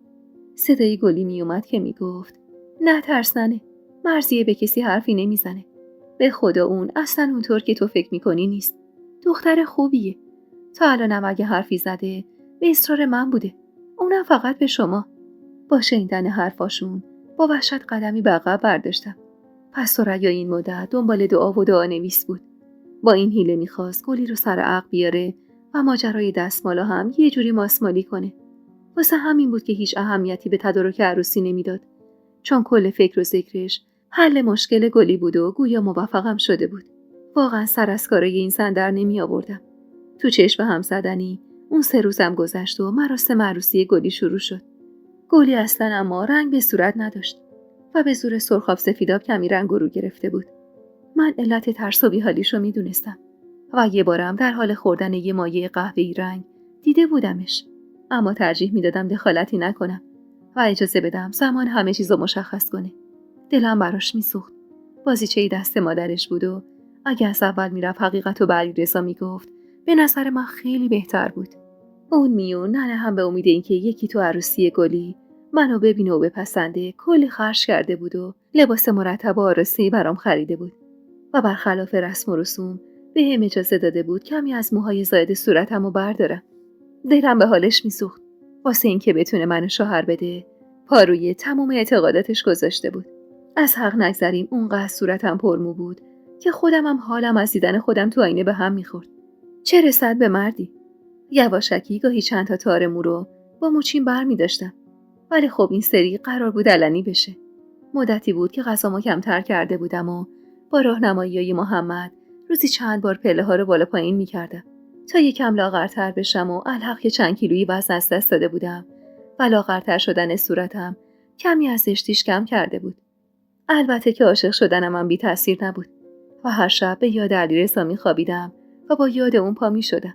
صدای گلی میومد که میگفت نه ترسنه. مرثیه به کسی حرفی نمیزنه. به خدا اون اصلا اونطور که تو فکر میکنی نیست. دختر خوبیه. تا الانم اگه حرفی زده به اصرار من بوده. اونم فقط به شما. با شنیدن حرفاشون با وحشت قدمی به عقب برداشتم. پس ثریا این مدت دنبال دعا و دعا نویس بود. با این حیله میخواست گلی رو سر عقل بیاره و ماجرای دستمالا هم یه جوری ماسمالی کنه. واسه همین بود که هیچ اهمیتی به تدارک عروسی نمیداد. چون کل فکر و ذکرش حل مشکل گلی بود و گویا موفقم شده بود. واقعا سر از کارای این زن در نمی آوردم. تو چشم هم زدنی اون 3 روزم گذشت و مراسم عروسی گلی شروع شد. گلی اصلا اما رنگ به صورت نداشت و به زور سرخاب سفیداب کمی رنگ رو گرفته بود. من علت ترس و بی‌حالیشو میدونستم و یه بارم در حال خوردن یه مایه قهوه‌ای رنگ دیده بودمش. اما ترجیح میدادم دخالتی نکنم و اجازه بدم زمان همه چیزو مشخص کنه. دلم براش میسوخت. بازیچه‌ای دست مادرش بود و اگه از اول میرفت حقیقتو به علیرضا میگفت به نظر من خیلی بهتر بود. اون میون ننه هم به امید اینکه یکی تو عروسی گلی منو ببینه و بپسنده کلی خرج کرده بود و لباس مرتب و عروسی برام خریده بود و برخلاف رسم و رسوم به هم اجازه داده بود کمی از موهای زائد صورتمو بردارم. دلم به حالش میسوخت. واسه اینکه بتونه منو شوهر بده پاروی تمام اعتقاداتش گذاشته بود. از حق نگذریم اونقدر صورتم پرمو بود که خودمم حالم از دیدن خودم تو آینه به هم میخورد. چه رسد به مردی. یواشکی گاهی چند تا تار مو رو با موچین بر می داشتم. ولی خب این سری قرار بود علنی بشه. مدتی بود که غذامو کمتر کرده بودم و با راهنمایی‌های محمد روزی چند بار پله ها رو بالا پایین می کردم تا یکم لاغرتر بشم و الحق که چند کیلویی وزن از دست داده بودم و لاغرتر شدن صورتم کمی از زشتیش کم کرده بود. البته که عاشق شدنم هم بی تأثیر نبود و هر شب به یاد علیرضا می خوابیدم و با یاد اون پا می شدم.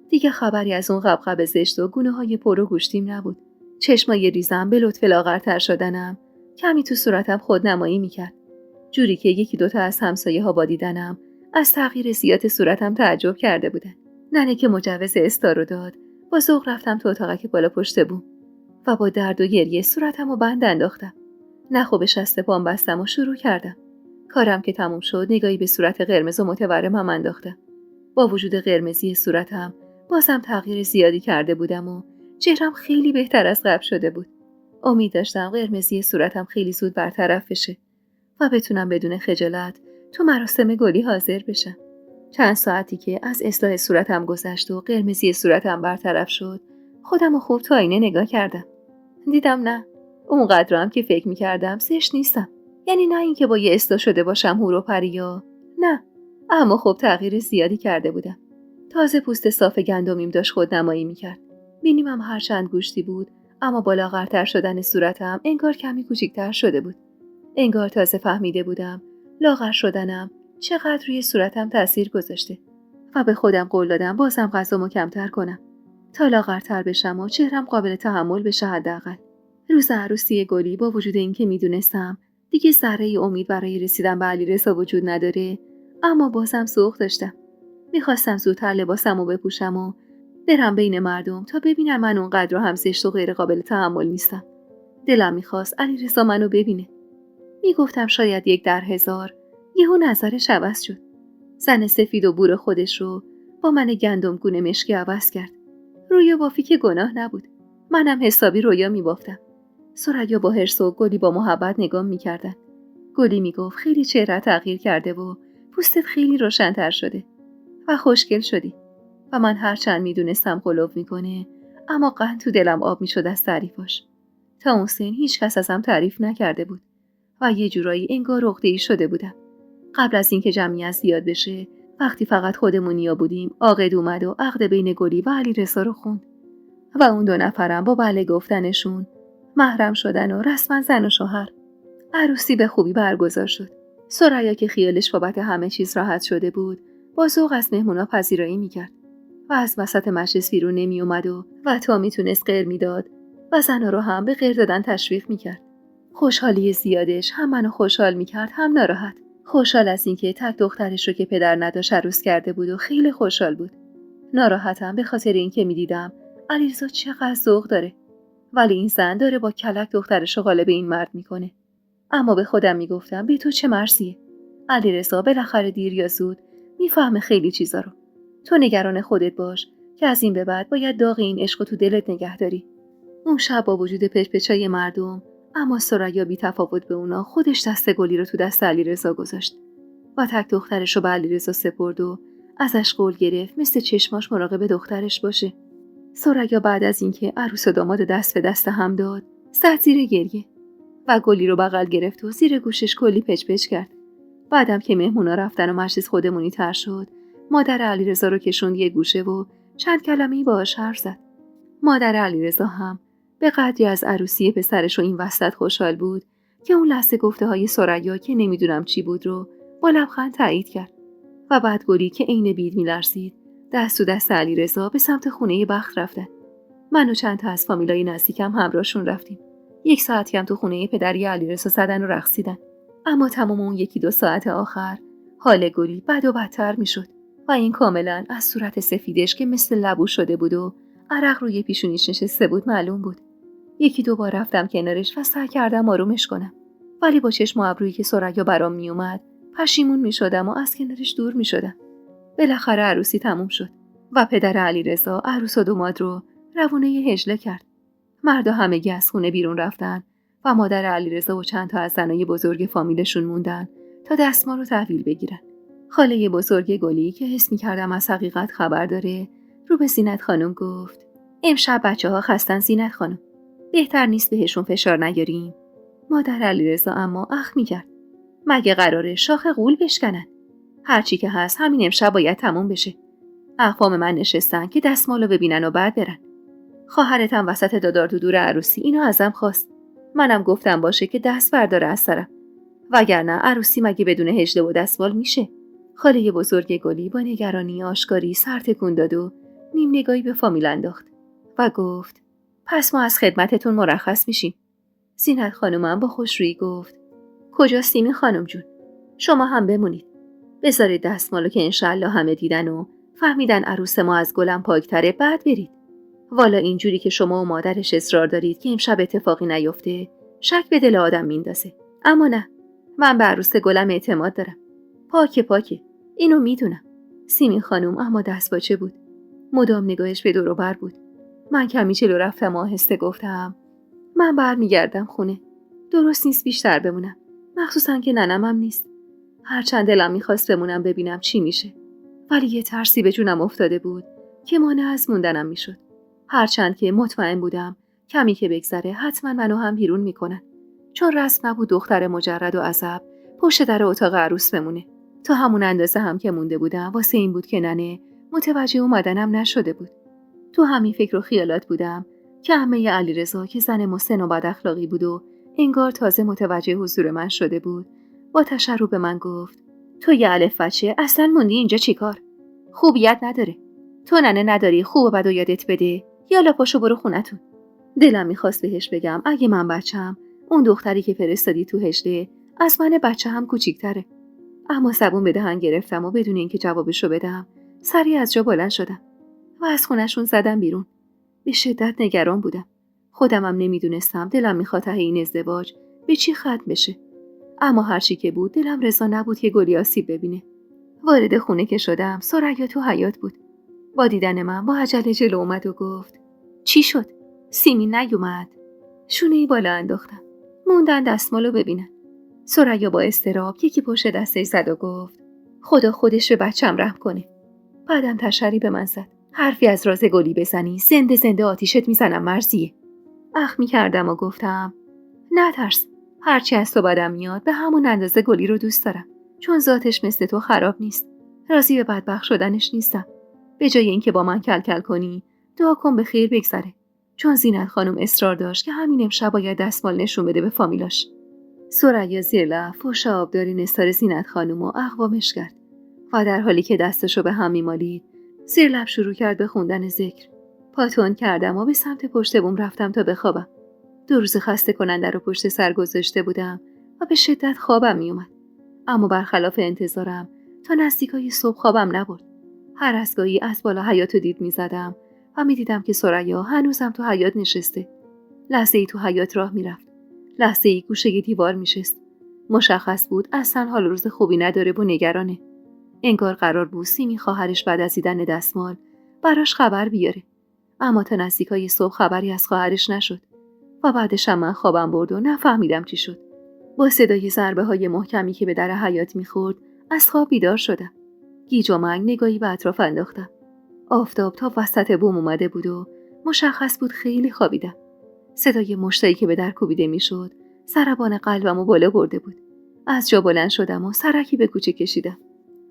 دیگه خبری از اون قبقب زشت و گونه های پر و گوشتیم نبود. چشمای ریزم به لطف لاغرتر شدنم کمی تو صورتم خودنمایی میکرد. جوری که 1-2 تا از همسایه ها با دیدنم از تغییر زیاد صورتم تعجب کرده بودن. ننه که مجوز استا رو داد با ذوق رفتم تو اتاقک بالا پشت بوم و با درد و گریه صورتم رو بند انداختم. نخو به شست پام بستم و شروع کردم. کارم که تموم شد نگاهی به صورت قرمز و متورمم انداختم. با وجود قرمزی صورتم بازم تغییر زیادی کرده بودم و چهرم خیلی بهتر از قبل شده بود. امید داشتم قرمزی صورتم خیلی زود برطرف بشه و بتونم بدون خجالت تو مراسم گلی حاضر بشم. چند ساعتی که از اصلاح صورتم گذشت و قرمزی صورتم برطرف شد، خودم رو خوب تو آینه نگاه کردم. دیدم نه، اونقدر هم که فکر میکردم زشت نیستم. یعنی نه اینکه با یه اصلاح شده باشم هور و پریا، نه، اما خب تغییر زیادی کرده بودم. تازه پوست صاف گندمیم داشت خودنمایی میکرد. بینیمم هرچند گوشتی بود، اما با لاغرتر شدن صورتم انگار کمی کوچیک‌تر شده بود. انگار تازه فهمیده بودم لاغر شدنم چقدر روی صورتم تأثیر گذاشته و به خودم قول دادم بازم غذامو کمتر کنم تا لاغرتر بشم و چهرم قابل تحمل بشه حداقل. روز عروسی گلی با وجود اینکه میدونستم دیگه ذره امید برای رسیدن به علیرضا وجود نداره، اما بازم ذوق داشتم. میخواستم زودتر لباسمو بپوشم و برم بین مردم تا ببینن من اونقدر هم زشت و غیر قابل تحمل نیستم. دلم میخواست علیرضا منو ببینه. میگفتم شاید 1 در 1000 یهو نظرش عوض شد. زن سفید و بور خودش رو با من گندمگون مشکی عوض کرد. رویا بافی که گناه نبود. منم حسابی رویا میبافتم. ثریا با حرص و گلی با محبت نگام میکردن. گلی میگفت خیلی چهره تغییر کرده و پوستت خیلی روشن‌تر شده و خوشگل شدی. و من هرچند میدونستم غلوب میکنه، اما قند تو دلم آب میشد از تعریفاش. تا اون سن هیچ کس ازم تعریف نکرده بود و یه جورایی انگار عقده‌ای شده بودم. قبل از اینکه جمعیت زیاد بشه، وقتی فقط خودمونیا بودیم، عاقد اومد و عقد بین گلی و علیرضا رو خوند و اون 2 نفرم با بله گفتنشون محرم شدن و رسما زن و شوهر. عروسی به خوبی برگزار شد. ثریا که خیالش بابت همه چیز راحت شده بود، با ذوق از مهمونا پذیرایی میکرد و از وسط مجلس بیرون نمی اومد و تا میتونست غیر میداد و زنا رو هم به غیر دادن تشویق میکرد. خوشحالی زیادش هم منو خوشحال میکرد هم ناراحت. خوشحال از اینکه تک دخترش رو که پدر نداشت عروس کرده بود و خیلی خوشحال بود. ناراحتم به خاطر اینکه میدیدم علیرضا چقدر ذوق داره، ولی این زن داره با کلک دخترش رو غالب این مرد میکنه. اما به خودم میگفتم به تو چه مرزیه؟ علیرضا بالاخره دیر یا زود میفهمه خیلی چیزا رو. تو نگران خودت باش که از این به بعد باید داغ این عشق تو دلت نگه داری. اون شب با وجود پچ‌پچای مردم، اما ثریا بی تفاوت به اونا خودش دست گلی رو تو دست علیرضا گذاشت و تک دخترش رو به علیرضا سپرد و ازش قول گرفت مثل چشماش مراقب دخترش باشه. ثریا بعد از اینکه عروس و داماد دست به دست هم داد، زد زیر گریه و گلی رو بغل گرفت و زیر گوشش کلی پچ کرد. بعدم که مهمونا رفتن و مجلس خودمونی تر شد، مادر علیرضا رو کشوند یه گوشه و چند کلمه‌ای باهاش حرف زد. مادر علیرضا هم به قدری از عروسی پسرش و این وسط خوشحال بود که اون لحظه گفته‌های ثریا که نمیدونم چی بود رو با لبخند تایید کرد و بعد گلی که عین بید میلرزید دست تو دست علیرضا به سمت خونه بخت رفتن. من و چند تا از فامیلای نزدیکم همراهشون رفتیم. 1 ساعتی هم تو خونه پدری علیرضا زدن و رقصیدن. اما تمام اون 1-2 ساعت آخر حال گلی بد و بدتر میشد و این کاملا از صورت سفیدش که مثل لبو شده بود و عرق روی پیشونیش نشسته بود معلوم بود. 1-2 بار رفتم کنارش و سعی کردم آرومش کنم، ولی با چشم و ابرویی که ثریا برام میومد پشیمون میشدم و از کنارش دور میشدم. بالاخره عروسی تموم شد و پدر علیرضا عروس و داماد رو روونه هجله کرد. مردا همگی از خونه بیرون رفتن و مادر علیرضا و چند تا از زنای بزرگ فامیلشون موندن تا دستمال رو تحویل بگیرن. خاله بزرگ گلی که حس می‌کردم از حقیقت خبر داره، رو به زینت خانم گفت: امشب بچه‌ها خستن زینت خانم. بهتر نیست بهشون فشار نیاریم؟ مادر علیرضا اما اخ می‌کرد: مگه قراره شاخ غول بشکنن؟ هرچی که هست همین امشب باید تموم بشه. اقوام من نشستن که دستمالو ببینن و بعد برن. خواهرت هم وسط دادار دودور عروسی اینو ازم خواست. منم گفتم باشه که دست برداره از سرم. وگرنه عروسی مگه بدون هجله و دستمال میشه؟ خاله بزرگ گلی با نگرانی آشکاری سر تکون داد و نیم نگاهی به فامیل انداخت و گفت: پس ما از خدمتتون مرخص میشیم. زینت خانومم با خوشرویی گفت: کجا سیمی خانم جون؟ شما هم بمونید. بذارید دستمالو که انشالله همه دیدن و فهمیدن عروس ما از گلم پاکتره، بعد برید. والا اینجوری که شما و مادرش اصرار دارید که امشب اتفاقی نیفته، شک به دل آدم میندازه. اما نه، من به عروس گلم اعتماد دارم. پاکه، اینو میدونم. سیمی خانم اما دست باچه بود. مدام نگاهش به دور و بر بود. من کمی جلو رفتم و آهسته گفتم: من برمیگردم خونه. درست نیست بیشتر بمونم، مخصوصا که ننمم نیست. هرچند دلم میخواست بمونم ببینم چی میشه، ولی یه ترسی به جونم افتاده بود که مانع از موندنم میشد. هرچند که مطمئن بودم کمی که بگذره حتما منو هم بیرون میکنن، چون رسم نبود دختر مجرد و عصب پشت در اتاق عروس بمونه. تا همون اندازه هم که مونده بودم واسه این بود که ننه متوجه اومدنم نشده بود. تو همین فکر و خیالات بودم که عمه علیرضا که زن مسن و بد اخلاقی بود و انگار تازه متوجه حضور من شده بود، با تشر به من گفت: تو یه الف بچه اصلا موندی اینجا چیکار؟ خوبیت نداره. تو ننه نداری خوب و بد و یادت بده، یالا پاشو برو خونتون. دلم میخواست بهش بگم اگه من بچم اون دختری که فرستادی تو هجده از من بچه هم کوچیک‌تره. اما زبون به دهن گرفتم و بدون اینکه جوابشو بدم سریع از جا بلند شدم و از خونشون زدم بیرون. به شدت نگران بودم. خودمم نمیدونستم دلم میخواد ته این ازدواج به چی ختم بشه. اما هرچی که بود دلم رضا نبود که گلی آسیب ببینه. وارد خونه که شدم ثریا تو حیاط بود. با دیدن من با عجله جلو اومد و گفت: چی شد؟ سیمین نیومد؟ شونه‌ای بالا انداختم. موندن دستمالو ببینن. ثریا با اضطراب یکی پشت دستش زد و گفت: خدا خودش به بچم رحم کنه. بعدم تشری به من زد: حرفی از راز گلی بزنی زنده زنده آتیشت میزنم مرزیه. اخ میکردم و گفتم: نترس، هرچی از تو بدم میاد به همون اندازه گلی رو دوست دارم، چون ذاتش مثل تو خراب نیست. راضی به بدبخت شدنش نیستم. به جای اینکه با من کلکل کنی دعا کن به خیر بگذره، چون زینت خانم اصرار داشت که همین امشب باید دستمال نشون بده به فامیلاش. ثریا زیر لب فوش آبداری نثار زینت خانم و اقوامش کرد و در حالی که دستشو به هم میمالید زیر لب شروع کرد به خوندن ذکر. پاتون کردم و به سمت پشت بوم رفتم تا بخوابم. 2 روز خسته کننده رو پشت سر گذاشته بودم و به شدت خوابم میومد. اما برخلاف انتظارم تا نزدیکای صبح خوابم نبرد. هر از گاهی از بالا حیاطو دید میزدم و میدیدم که ثریا هنوزم تو حیاط نشسته. لحظه‌ای تو حیاط راه میرفت، لحظه‌ای گوشه دیوار میشست. مشخص بود اصلا حال روز خوبی نداره و نگرانه. انگار قرار بود سیمی خواهرش بعد از دیدن دستمال براش خبر بیاره. اما تا نزدیکای صبح خبری از خواهرش نشد و بعدش هم من خوابم برد و نفهمیدم چی شد. با صدای ضربه های محکمی که به در حیاط میخورد از خواب بیدار شدم. گیج و منگ نگاهی به اطراف انداختم. آفتاب تا وسط بوم اومده بود و مشخص بود خیلی خوابیدم. صدای مشتایی که به در کوبیده میشد ضربان قلبمو بالا برده بود. از جا بلند شدم و سرکی به کوچه کشیدم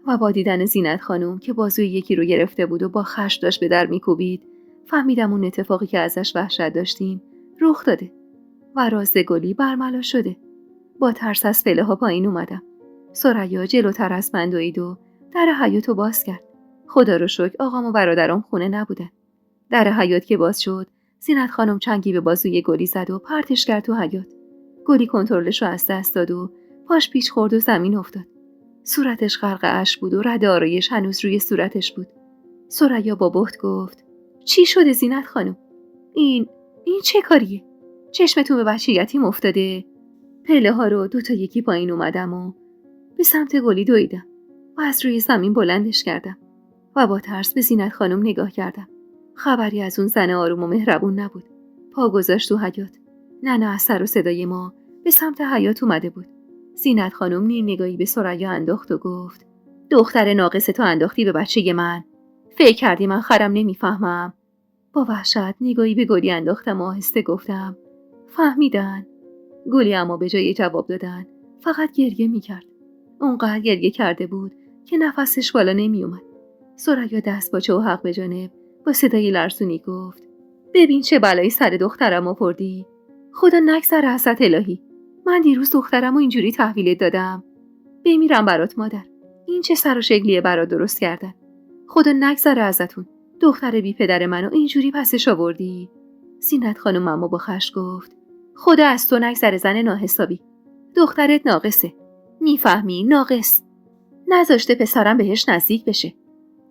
و با دیدن زینت خانم که بازوی یکی رو گرفته بود و با خشم داشت به در میکوبید فهمیدم اون اتفاقی که ازش وحشت داشتیم رخ داده و راز گلی برملا شده. با ترس از پله ها پایین اومدم. ثریا جلوتر از من دوید و در حیاطو باز کرد. خدا رو شکر آقام و برادرام خونه نبودن. در حیاط که باز شد زینت خانم چنگی به بازوی گلی زد و پرتش کرد تو حیاط. گلی کنترلش رو از دست داد و پاش پیش خورد و زمین افتاد. صورتش غرق اشک بود و رد آرایش هنوز روی صورتش بود. ثریا با بهت گفت: چی شده زینت خانم؟ این چه کاریه؟ چشمتون به بچه یتیم افتاده؟ پله ها رو 2 تا یکی پایین اومدم و به سمت گلی دویدم و از روی زمین بلندش کردم و با ترس به زینت خانم نگاه کردم. خبری از اون زن آروم و مهربون نبود. پا گذاشت تو حیاط. ننه از سر و صدای ما به سمت حیاط اومده بود. زینت خانم نیم نگاهی به ثریا انداخت و گفت: دختر ناقص تو انداختی به بچه من؟ فکر کردی من خرم نمیفهمم؟ با وحشت نگاهی به گلی انداختم و آهسته گفتم: فهمیدن؟ گلی اما به جای جواب دادن فقط گریه میکرد. اونقدر گریه کرده بود که نفسش بالا نمی اومد. ثریا دست با حق به جانب با صدای لرزونی گفت: ببین چه بلایی سر دخترم آوردی. خدا نگذره ازت الهی. من دیروز دخترمو اینجوری تحویلت دادم. بمیرم برات مادر. این چه سر و شکلیه برات درست کردن. خدا نگذره ازتون. دختر بی پدر منو اینجوری پسش آوردی. زینت خانم اما با خشم گفت: خدا از تو نگذره زن ناحسابی. دخترت ناقصه. میفهمی؟ ناقص. نذاشته پسرم بهش نزدیک بشه.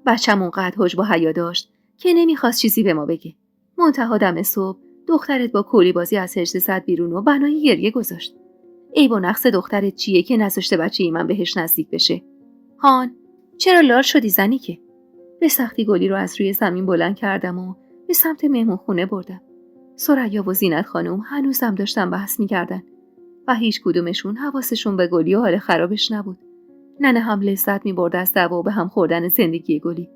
بچم اونقدر حجب و حیا داشت که نمیخواست چیزی به ما بگه. منتها دم صبح دخترت با کولی بازی از هجده زد بیرون و بنای گریه گذاشت. عیب و نقص دخترت چیه که نذاشته بچه من بهش نزدیک بشه؟ هان، چرا لال شدی زنی که؟ به سختی گلی رو از روی زمین بلند کردم و به سمت مهمون خونه بردم. ثریا و زینت خانم هنوزم داشتن بحث می‌کردن و هیچ کدومشون حواسشون به گلی و حال خرابش نبود. ننه هم لذت می‌برد از دعوا و به هم خوردن زندگی گلی.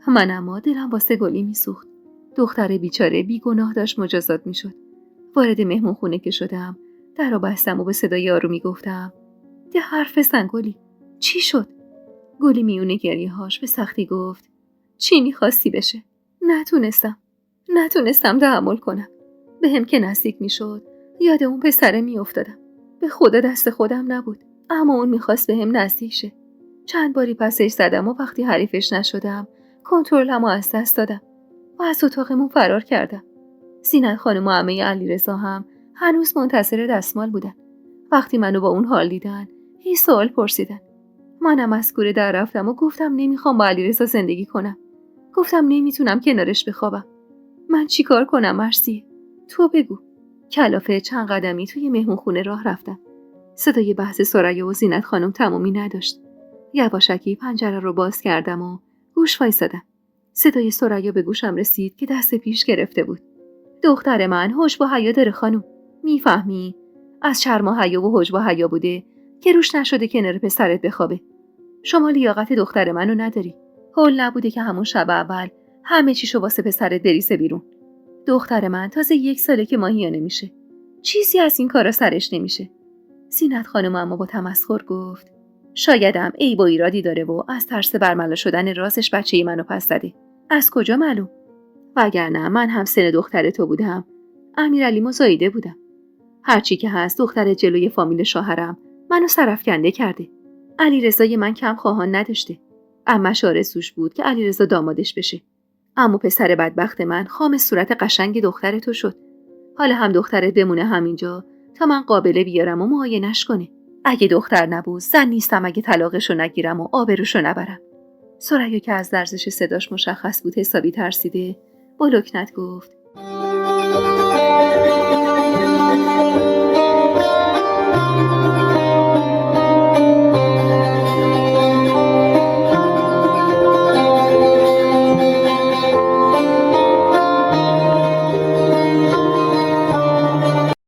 من اما دلم واسه گلی می‌سوخت. دختر بیچاره بیگناه داشت مجازات می‌شد. وارد مهمون خونه که شدم، درو بستم و به صدای آرومی گفتم: ده حرف بزن گلی. چی شد؟ گلی میونه گریه‌هاش به سختی گفت: چی می‌خواستی بشه؟ نتونستم تحمل کنم. بهم که نزدیک میشد یاد اون پسره میافتادم. به خدا دست خودم نبود، اما اون میخواست بهم نزدیک شه. چند باری پسش زدم و وقتی حریفش نشدم کنترلمو از دست دادم و از اتاقمون فرار کردم. زینت خانم و عمه علیرضا هم هنوز منتظر دستمال بودن. وقتی منو با اون حال دیدن هی سوال پرسیدن. منم از کوره در رفتم و گفتم نمیخوام با علیرضا زندگی کنم. گفتم نمیتونم کنارش بخوابم. من چیکار کنم مرسی؟ تو بگو. کلافه چند قدمی توی مهمونخونه راه رفتم. صدای بحث ثریا و زینت خانم تمومی نداشت. یواشکی پنجره رو باز کردم و گوش وایسادم. صدای ثریا به گوشم رسید که دست پیش گرفته بود. دختر من حجب و حیا داره خانم. میفهمی؟ از شرم و حیا و حجب و حیا بوده که روش نشده کنار پسرت بخوابه. شما لیاقت دختر منو نداری. هول نبوده که همون شب اول همه چیشو واسه پسرت بریزه بیرون. دختر من تازه 1 ساله که ماهیانه میشه. چیزی از این کارا سرش نمیشه. زینت خانم اما با تمسخر گفت: شایدم عیب و ایرادی داره و از ترس برملا شدن رازش بچه‌ی منو پس زده. از کجا معلوم؟ وگرنه من هم سن دختر تو بودم، امیرعلی مزایده بودم. هرچی که هست دختر جلوی فامیل شوهرم منو سرفکنده کرده. علیرضا من کم خواهان نداشته. عمش آرزوش بود که علیرضا دامادش بشه. اما پسر بدبخت من خام صورت قشنگ دختر تو شد. حالا هم دخترت بمونه همینجا تا من قابله بیارم و معاینش کنه. اگه دختر نبود زن نیستم اگه طلاقشو نگیرم و آبروشو نبرم. ثریا که از لرزش صداش مشخص بود حسابی ترسیده با لکنت گفت: